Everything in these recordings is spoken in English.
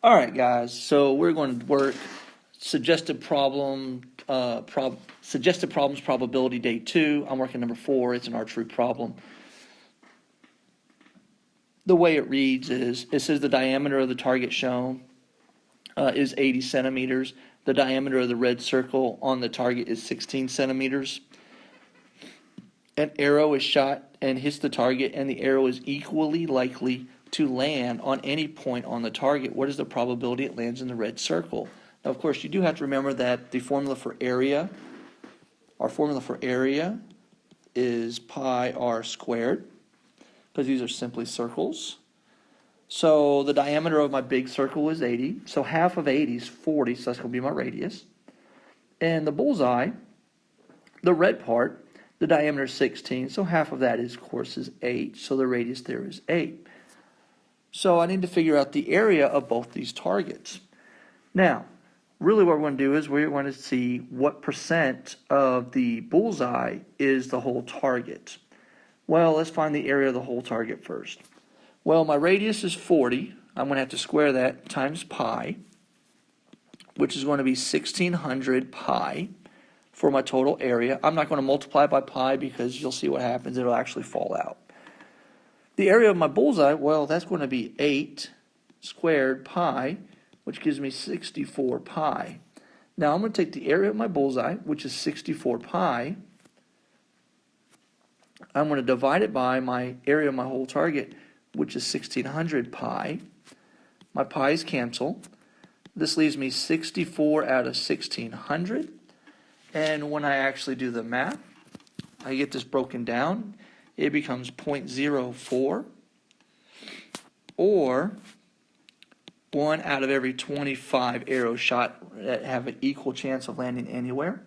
All right, guys. So we're going to work suggested problems probability day 2. I'm working number 4. It's an archery problem. The way it reads is it says the diameter of the target shown is 80 centimeters. The diameter of the red circle on the target is 16 centimeters. An arrow is shot and hits the target, and the arrow is equally likely to land on any point on the target. What is the probability it lands in the red circle? Now, of course, you do have to remember that the formula for area, our formula for area is pi r squared, because these are simply circles. So the diameter of my big circle is 80. So half of 80 is 40, so that's going to be my radius. And the bullseye, the red part, the diameter is 16, so half of that is, of course, is 8. So the radius there is 8. So I need to figure out the area of both these targets. Now, really what we're going to do is we're going to see what percent of the bullseye is the whole target. Well, let's find the area of the whole target first. Well, my radius is 40. I'm going to have to square that times pi, which is going to be 1600 pi for my total area. I'm not going to multiply by pi because you'll see what happens. It'll actually fall out. The area of my bullseye, well, that's going to be 8 squared pi, which gives me 64 pi. Now I'm going to take the area of my bullseye, which is 64 pi. I'm going to divide it by my area of my whole target, which is 1600 pi. My pi's cancel. This leaves me 64 out of 1600. And when I actually do the math, I get this broken down. It becomes 0.04, or 1 out of every 25 arrows shot that have an equal chance of landing anywhere,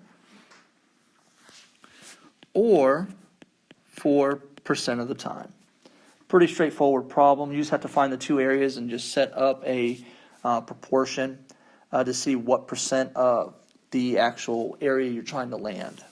or 4% of the time. Pretty straightforward problem. You just have to find the two areas and just set up a proportion to see what percent of the actual area you're trying to land.